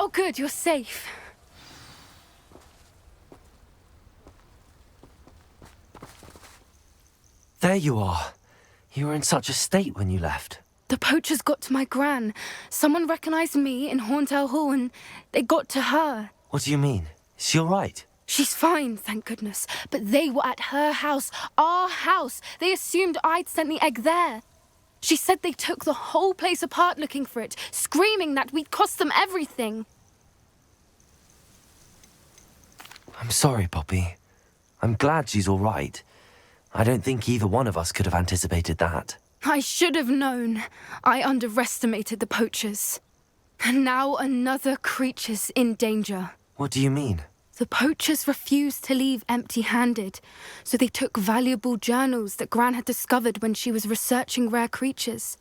Oh good, you're safe. There you are. You were in such a state when you left. The poachers got to my gran. Someone recognized me in Horntail Hall and they got to her. What do you mean? Is she all right? She's fine, thank goodness. But they were at her house, our house. They assumed I'd sent the egg there. She said they took the whole place apart looking for it, screaming that we'd cost them everything. I'm sorry, Poppy. I'm glad she's all right. I don't think either one of us could have anticipated that. I should have known. I underestimated the poachers. And now another creature's in danger. What do you mean? The poachers refused to leave empty-handed, so they took valuable journals that Gran had discovered when she was researching rare creatures.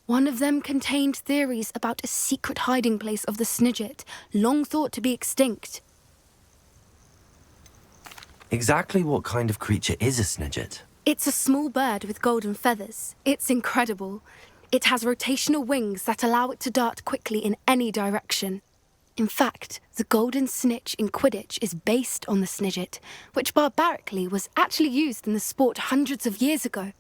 One of them contained theories about a secret hiding place of the Snidget, long thought to be extinct. Exactly what kind of creature is a Snidget? It's a small bird with golden feathers. It's incredible. It has rotational wings that allow it to dart quickly in any direction. In fact, the golden snitch in Quidditch is based on the Snidget, which barbarically was actually used in the sport hundreds of years ago.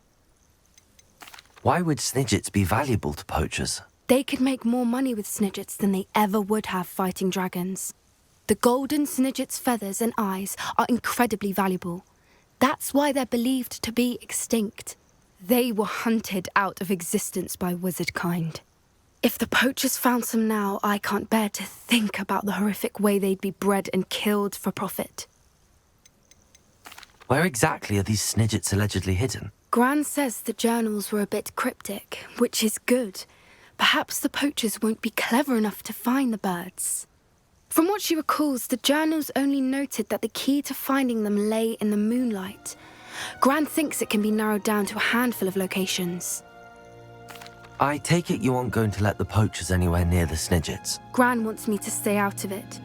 Why would Snidgets be valuable to poachers? They could make more money with Snidgets than they ever would have fighting dragons. The golden Snidget's feathers and eyes are incredibly valuable. That's why they're believed to be extinct. They were hunted out of existence by wizard kind. If the poachers found some now, I can't bear to think about the horrific way they'd be bred and killed for profit. Where exactly are these Snidgets allegedly hidden? Gran says the journals were a bit cryptic, which is good. Perhaps the poachers won't be clever enough to find the birds. From what she recalls, the journals only noted that the key to finding them lay in the moonlight. Gran thinks it can be narrowed down to a handful of locations. I take it you aren't going to let the poachers anywhere near the Snidgets. Gran wants me to stay out of it,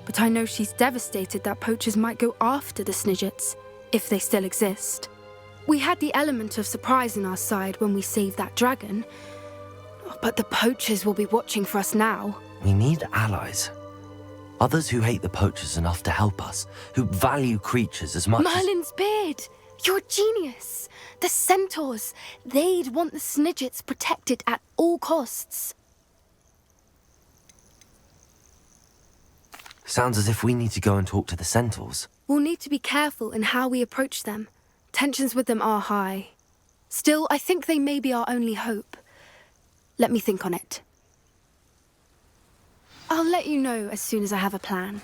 but I know she's devastated that poachers might go after the Snidgets, if they still exist. We had the element of surprise on our side when we saved that dragon, but the poachers will be watching for us now. We need allies. Others who hate the poachers enough to help us, who value creatures as much Merlin's beard! You're a genius! The centaurs! They'd want the Snidgets protected at all costs. Sounds as if we need to go and talk to the centaurs. We'll need to be careful in how we approach them. Tensions with them are high. Still, I think they may be our only hope. Let me think on it. I'll let you know as soon as I have a plan.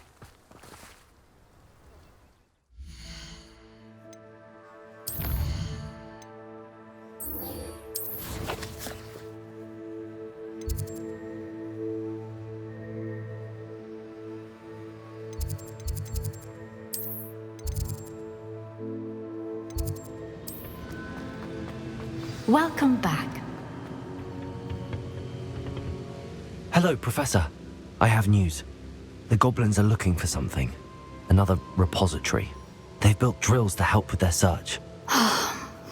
Welcome back. Hello, Professor. I have news. The goblins are looking for something. Another repository. They've built drills to help with their search.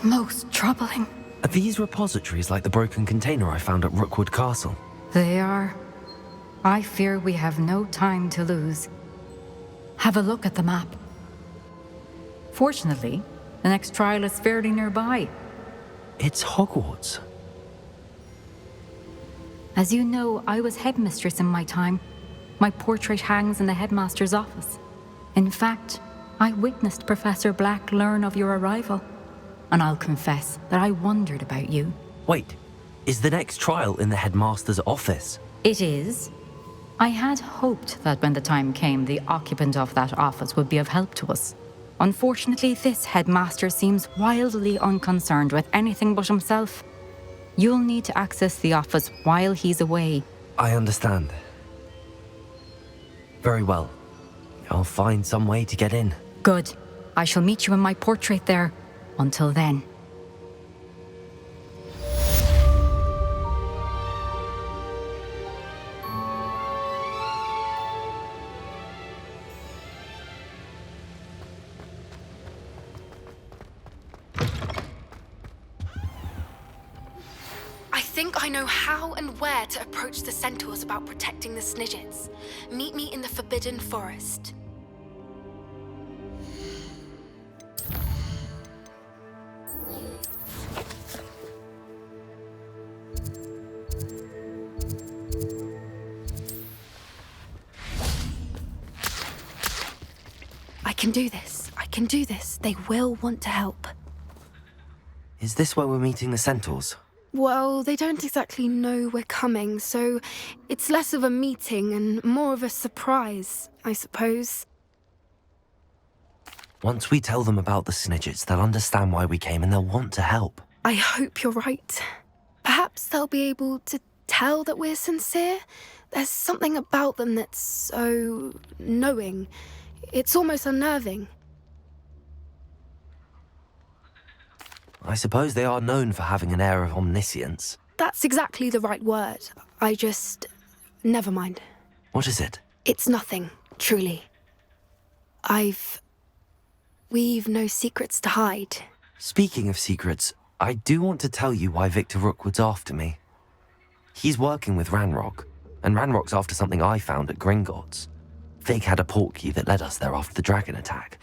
Most troubling. Are these repositories like the broken container I found at Rookwood Castle? They are. I fear we have no time to lose. Have a look at the map. Fortunately, the next trial is fairly nearby. It's Hogwarts. As you know, I was headmistress in my time. My portrait hangs in the headmaster's office. In fact, I witnessed Professor Black learn of your arrival. And I'll confess that I wondered about you. Wait, is the next trial in the headmaster's office? It is. I had hoped that when the time came, the occupant of that office would be of help to us. Unfortunately, this headmaster seems wildly unconcerned with anything but himself. You'll need to access the office while he's away. I understand. Very well. I'll find some way to get in. Good. I shall meet you in my portrait there. Until then. I think I know how and where to approach the centaurs about protecting the Snidgets. Meet me in the Forbidden Forest. I can do this. I can do this. They will want to help. Is this where we're meeting the centaurs? Well, they don't exactly know we're coming, so it's less of a meeting and more of a surprise, I suppose. Once we tell them about the Snidgets, they'll understand why we came and they'll want to help. I hope you're right. Perhaps they'll be able to tell that we're sincere. There's something about them that's so knowing. It's almost unnerving. I suppose they are known for having an air of omniscience. That's exactly the right word. Never mind. What is it? It's nothing, truly. We've no secrets to hide. Speaking of secrets, I do want to tell you why Victor Rookwood's after me. He's working with Ranrock, and Ranrock's after something I found at Gringotts. Fig had a portkey that led us there after the dragon attack.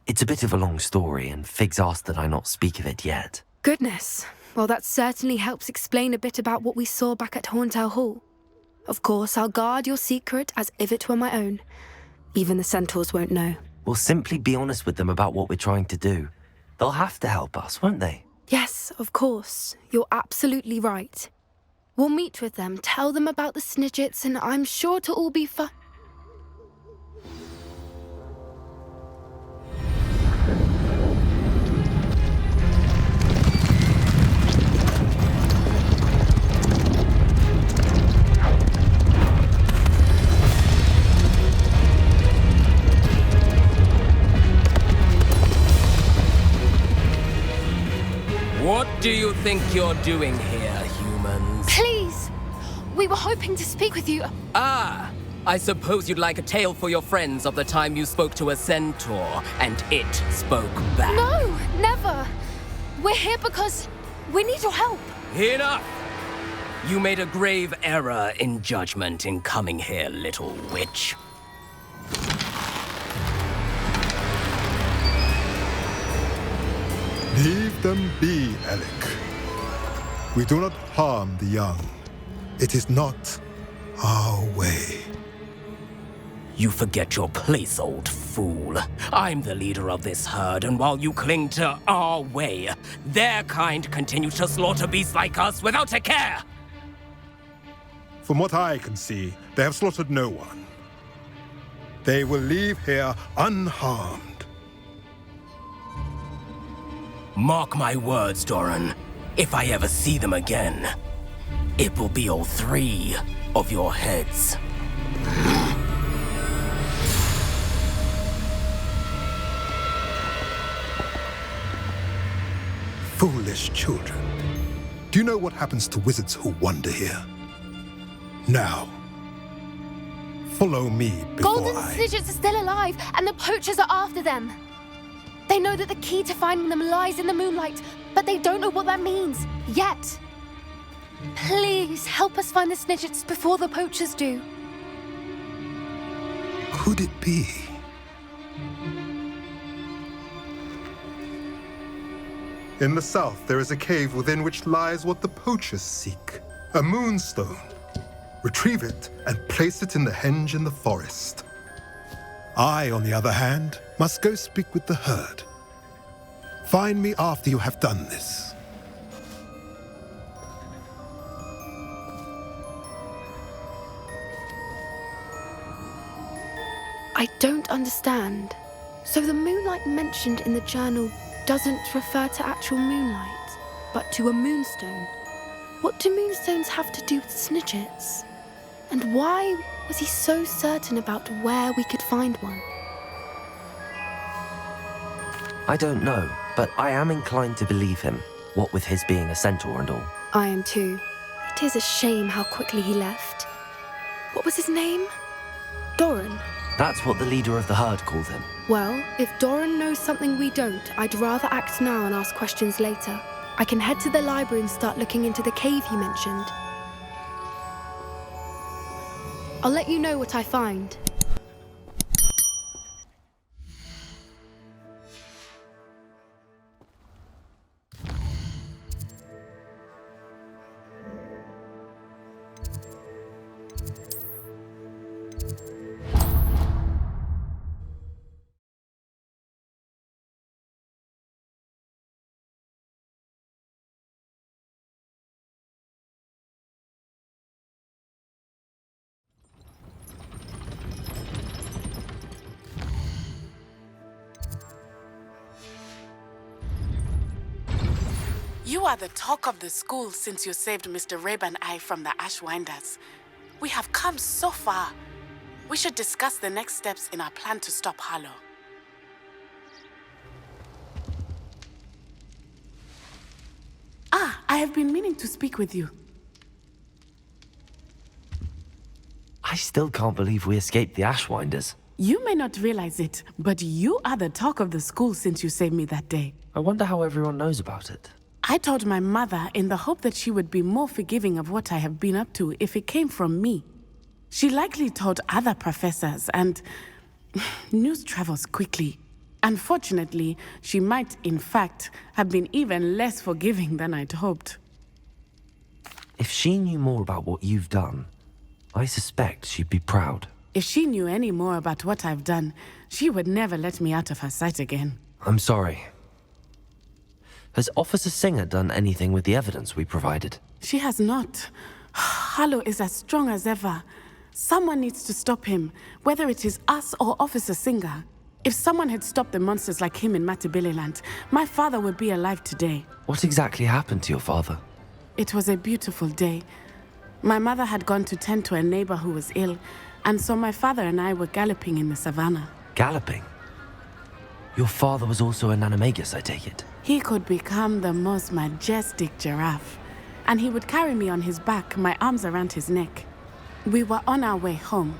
It's a bit of a long story, and Fig's asked that I not speak of it yet. Goodness. Well, that certainly helps explain a bit about what we saw back at Horntail Hall. Of course, I'll guard your secret as if it were my own. Even the centaurs won't know. We'll simply be honest with them about what we're trying to do. They'll have to help us, won't they? Yes, of course. You're absolutely right. We'll meet with them, tell them about the Snidgets, and I'm sure to all be fine. What do you think you're doing here, humans? Please! We were hoping to speak with you. Ah! I suppose you'd like a tale for your friends of the time you spoke to a centaur, and it spoke back. No, never. We're here because we need your help. Enough! You made a grave error in judgment in coming here, little witch. Leave them be, Alec. We do not harm the young. It is not our way. You forget your place, old fool. I'm the leader of this herd, and while you cling to our way, their kind continue to slaughter beasts like us without a care! From what I can see, they have slaughtered no one. They will leave here unharmed. Mark my words, Doran. If I ever see them again, it will be all 3 of your heads. Foolish children. Do you know what happens to wizards who wander here? Now, follow me before Golden I... Snidgets are still alive, and the poachers are after them. They know that the key to finding them lies in the moonlight, but they don't know what that means, yet. Please, help us find the Snidgets before the poachers do. Could it be? In the south, there is a cave within which lies what the poachers seek. A moonstone. Retrieve it and place it in the henge in the forest. I, on the other hand, must go speak with the herd. Find me after you have done this. I don't understand. So the moonlight mentioned in the journal doesn't refer to actual moonlight, but to a moonstone. What do moonstones have to do with Snidgets? And why was he so certain about where we could find one? I don't know, but I am inclined to believe him, what with his being a centaur and all. I am too. It is a shame how quickly he left. What was his name? Doran. That's what the leader of the herd called him. Well, if Doran knows something we don't, I'd rather act now and ask questions later. I can head to the library and start looking into the cave you mentioned. I'll let you know what I find. You are the talk of the school since you saved Mr. Rabe and I from the Ashwinders. We have come so far. We should discuss the next steps in our plan to stop Harlow. I have been meaning to speak with you. I still can't believe we escaped the Ashwinders. You may not realize it, but you are the talk of the school since you saved me that day. I wonder how everyone knows about it. I told my mother in the hope that she would be more forgiving of what I have been up to if it came from me. She likely told other professors, and news travels quickly. Unfortunately, she might, in fact, have been even less forgiving than I'd hoped. If she knew more about what you've done, I suspect she'd be proud. If she knew any more about what I've done, she would never let me out of her sight again. I'm sorry. Has Officer Singer done anything with the evidence we provided? She has not. Harlow is as strong as ever. Someone needs to stop him, whether it is us or Officer Singer. If someone had stopped the monsters like him in Matabeleland, my father would be alive today. What exactly happened to your father? It was a beautiful day. My mother had gone to tend to a neighbor who was ill, and so my father and I were galloping in the savannah. Galloping? Your father was also an animagus, I take it? He could become the most majestic giraffe, and he would carry me on his back, my arms around his neck. We were on our way home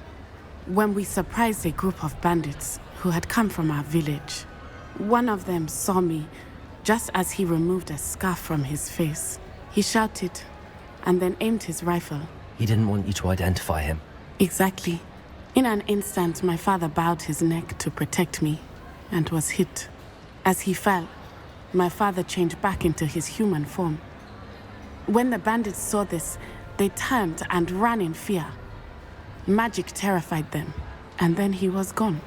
when we surprised a group of bandits who had come from our village. One of them saw me just as he removed a scarf from his face. He shouted and then aimed his rifle. He didn't want you to identify him. Exactly. In an instant, my father bowed his neck to protect me and was hit. As he fell, my father changed back into his human form. When the bandits saw this, they turned and ran in fear. Magic terrified them, and then he was gone.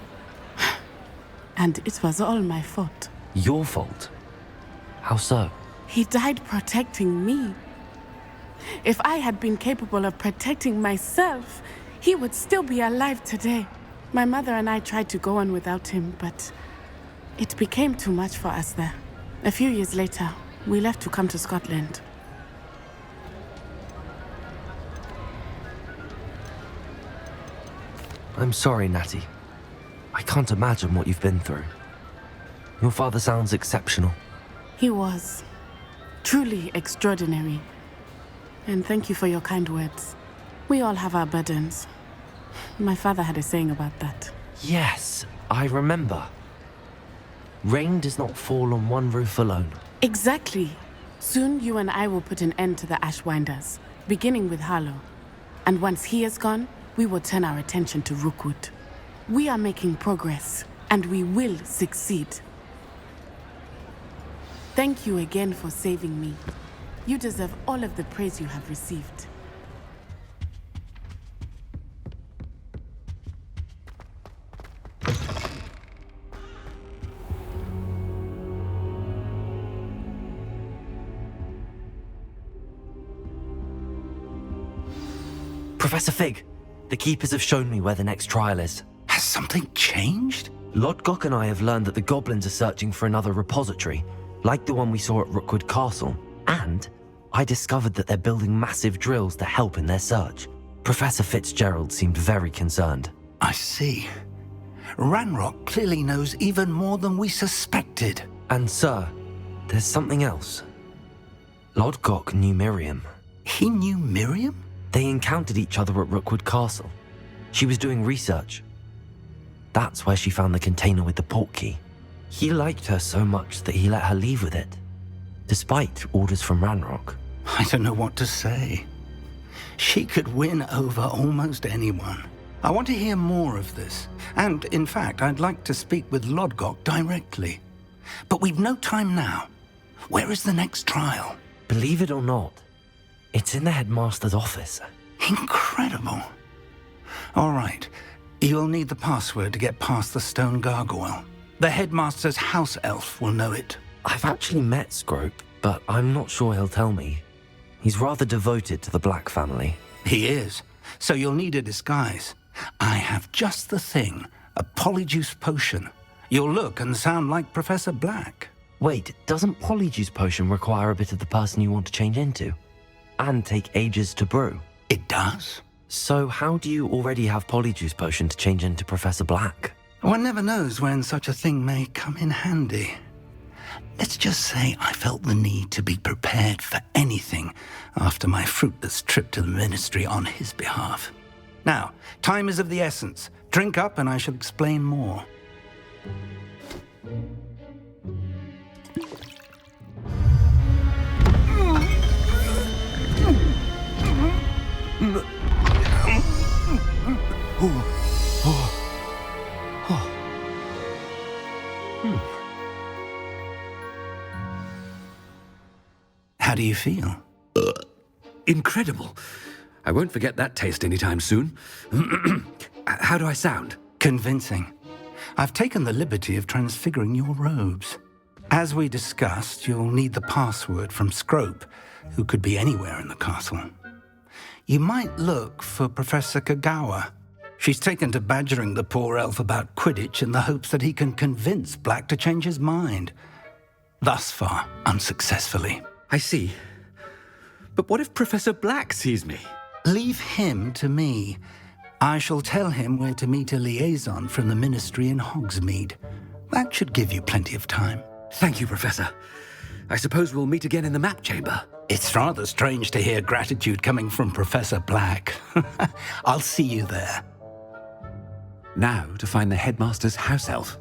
And it was all my fault. Your fault? How so? He died protecting me. If I had been capable of protecting myself, he would still be alive today. My mother and I tried to go on without him, but it became too much for us there. A few years later, we left to come to Scotland. I'm sorry, Natty. I can't imagine what you've been through. Your father sounds exceptional. He was truly extraordinary. And thank you for your kind words. We all have our burdens. My father had a saying about that. Yes, I remember. Rain does not fall on one roof alone. Exactly. Soon you and I will put an end to the Ashwinders, beginning with Harlow. And once he is gone, we will turn our attention to Rookwood. We are making progress, and we will succeed. Thank you again for saving me. You deserve all of the praise you have received. Professor Fig, the Keepers have shown me where the next trial is. Has something changed? Lodgok and I have learned that the goblins are searching for another repository, like the one we saw at Rookwood Castle. And I discovered that they're building massive drills to help in their search. Professor Fitzgerald seemed very concerned. I see. Ranrock clearly knows even more than we suspected. And sir, there's something else. Lodgok knew Miriam. He knew Miriam? They encountered each other at Rookwood Castle. She was doing research. That's where she found the container with the portkey. He liked her so much that he let her leave with it. despite orders from Ranrock. I don't know what to say. She could win over almost anyone. I want to hear more of this. And, in fact, I'd like to speak with Lodgok directly. But we've no time now. Where is the next trial? Believe it or not, it's in the headmaster's office. Incredible. All right. You'll need the password to get past the stone gargoyle. The headmaster's house elf will know it. I've actually met Scrope, but I'm not sure he'll tell me. He's rather devoted to the Black family. He is. So you'll need a disguise. I have just the thing. A polyjuice potion. You'll look and sound like Professor Black. Wait, doesn't Polyjuice Potion require a bit of the person you want to change into? And take ages to brew? It does. So how do you already have Polyjuice Potion to change into Professor Black? One never knows when such a thing may come in handy. Let's just say I felt the need to be prepared for anything after my fruitless trip to the Ministry on his behalf. Now, time is of the essence. Drink up and I shall explain more. How do you feel? Incredible. I won't forget that taste anytime soon. How do I sound? Convincing. I've taken the liberty of transfiguring your robes. As we discussed, you'll need the password from Scrope, who could be anywhere in the castle. You might look for Professor Kagawa. She's taken to badgering the poor elf about Quidditch in the hopes that he can convince Black to change his mind. Thus far, unsuccessfully. I see. But what if Professor Black sees me? Leave him to me. I shall tell him where to meet a liaison from the Ministry in Hogsmeade. That should give you plenty of time. Thank you, Professor. I suppose we'll meet again in the map chamber. It's rather strange to hear gratitude coming from Professor Black. I'll see you there. Now to find the headmaster's house elf.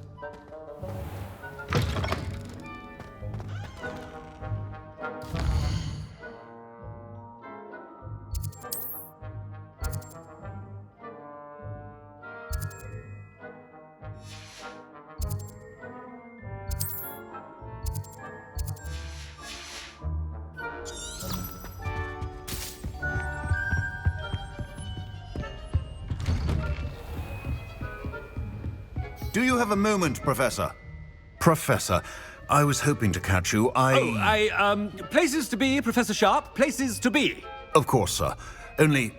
Do you have a moment, Professor? Professor, I was hoping to catch you. Places to be, Professor Sharp. Places to be. Of course, sir. Only,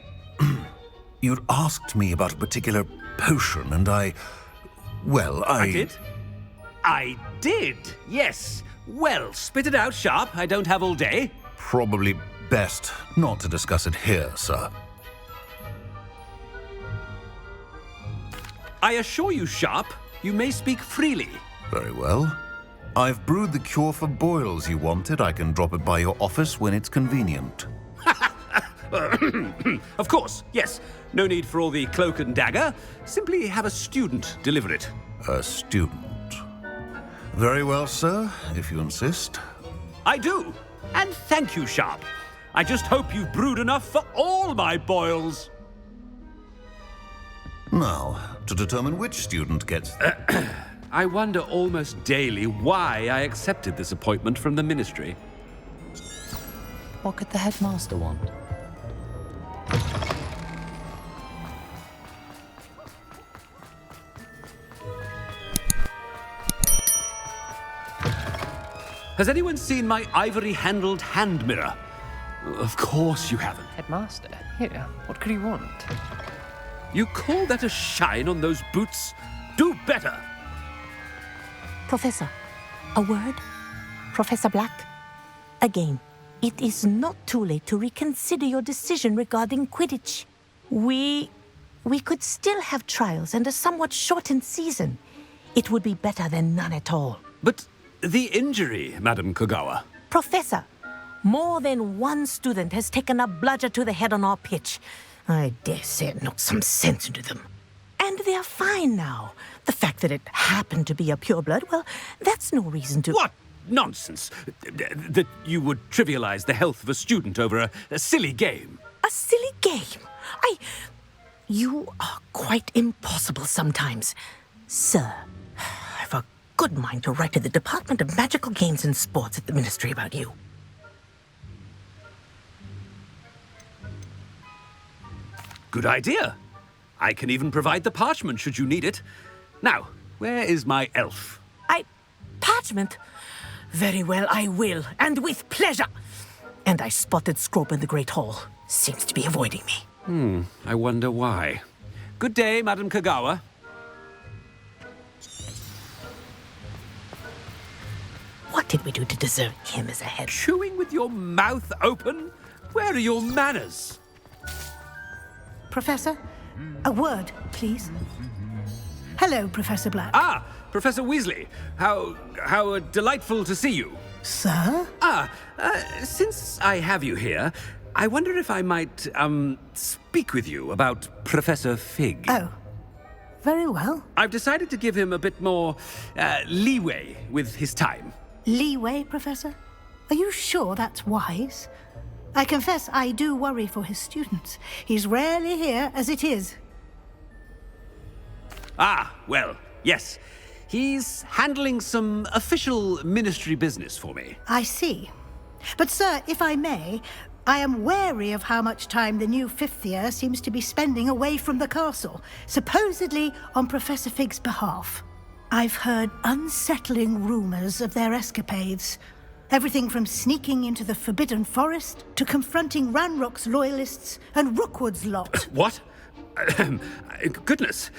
you'd asked me about a particular potion, and I did? I did, yes. Well, spit it out, Sharp. I don't have all day. Probably best not to discuss it here, sir. I assure you, Sharp, you may speak freely. Very well. I've brewed the cure for boils you wanted. I can drop it by your office when it's convenient. Of course, yes. No need for all the cloak and dagger. Simply have a student deliver it. A student. Very well, sir, if you insist. I do. And thank you, Sharp. I just hope you've brewed enough for all my boils. Now, to determine which student gets... I wonder almost daily why I accepted this appointment from the Ministry. What could the headmaster want? Has anyone seen my ivory-handled hand mirror? Of course you haven't. Headmaster, here, what could he want? You call that a shine on those boots? Do better! Professor, a word? Professor Black? Again, it is not too late to reconsider your decision regarding Quidditch. We could still have trials and a somewhat shortened season. It would be better than none at all. But the injury, Madam Kagawa. Professor, more than one student has taken a bludger to the head on our pitch. I dare say it knocked some sense into them. And they're fine now. The fact that it happened to be a pureblood, well, that's no reason to... What? nonsense. That you would trivialize the health of a student over a silly game. A silly game? You are quite impossible sometimes. Sir, I've a good mind to write to the Department of Magical Games and Sports at the Ministry about you. Good idea. I can even provide the parchment should you need it. Now, where is my elf? Parchment? Very well, I will, and with pleasure. And I spotted Scrope in the Great Hall. Seems to be avoiding me. I wonder why. Good day, Madam Kagawa. What did we do to deserve him as a head? Chewing with your mouth open? Where are your manners? Professor, a word, please. Hello, Professor Black. Ah, Professor Weasley. How delightful to see you. Sir? Since I have you here, I wonder if I might, speak with you about Professor Fig. Oh, very well. I've decided to give him a bit more, leeway with his time. Leeway, Professor? Are you sure that's wise? I confess I do worry for his students. He's rarely here as it is. Ah, well, yes. He's handling some official ministry business for me. I see. But, sir, if I may, I am wary of how much time the new fifth year seems to be spending away from the castle, supposedly on Professor Fig's behalf. I've heard unsettling rumors of their escapades. Everything from sneaking into the Forbidden Forest to confronting Ranrock's loyalists and Rookwood's lot. What? Goodness.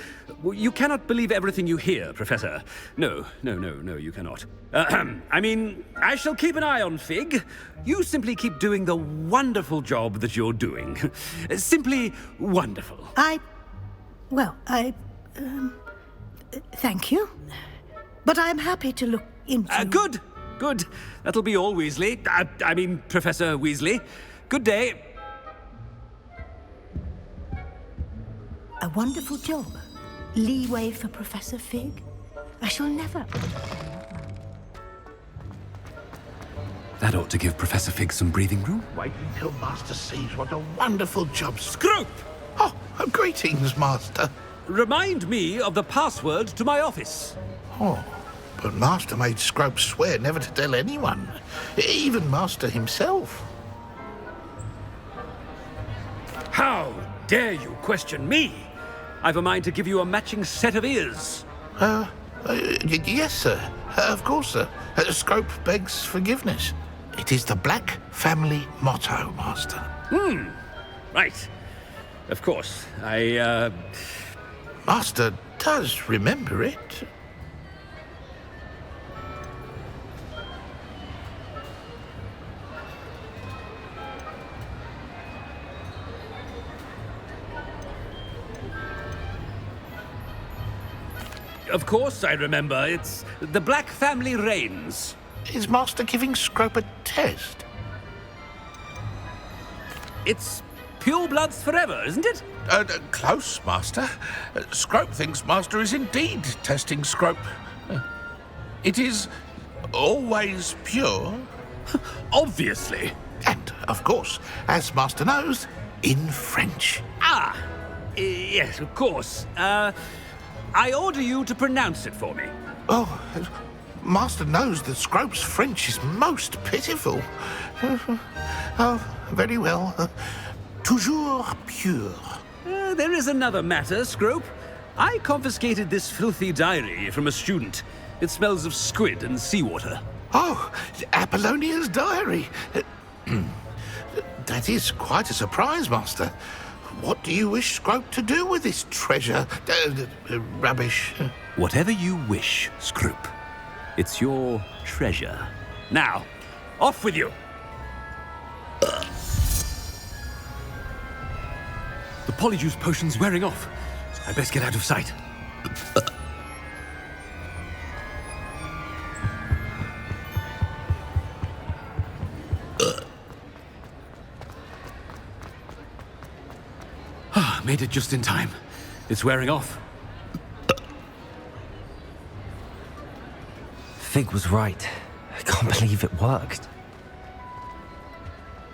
You cannot believe everything you hear, Professor. No, you cannot. I mean, I shall keep an eye on Fig. You simply keep doing the wonderful job that you're doing. Simply wonderful. Thank you. But I'm happy to look into... Good. That'll be all, Weasley. I mean, Professor Weasley. Good day. A wonderful job. Leeway for Professor Fig. I shall never... That ought to give Professor Fig some breathing room. Wait until Master sees what a wonderful job... Scrope! Oh, greetings, Master. Remind me of the password to my office. Oh, but Master made Scrope swear never to tell anyone, even Master himself. How dare you question me? I've a mind to give you a matching set of ears. Yes, sir. Of course, sir. Scrope begs forgiveness. It is the Black family motto, Master. Right. Of course. Master does remember it. Of course I remember. It's the Black family reigns. Is Master giving Scrope a test? It's pure bloods forever, isn't it? Close, Master. Scrope thinks Master is indeed testing Scrope. It is always pure. Obviously. And, of course, as Master knows, in French. Yes, of course. I order you to pronounce it for me. Oh, Master knows that Scrope's French is most pitiful. Very well. Toujours pure. There is another matter, Scrope. I confiscated this filthy diary from a student. It smells of squid and seawater. Oh, Apollonia's diary. That is quite a surprise, Master. What do you wish Scrope to do with this treasure? Rubbish. Whatever you wish, Scrope. It's your treasure. Now, off with you. The polyjuice potion's wearing off. I best get out of sight. Made it just in time. It's wearing off. Fig was right. I can't believe it worked.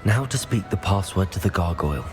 Now to speak the password to the gargoyle.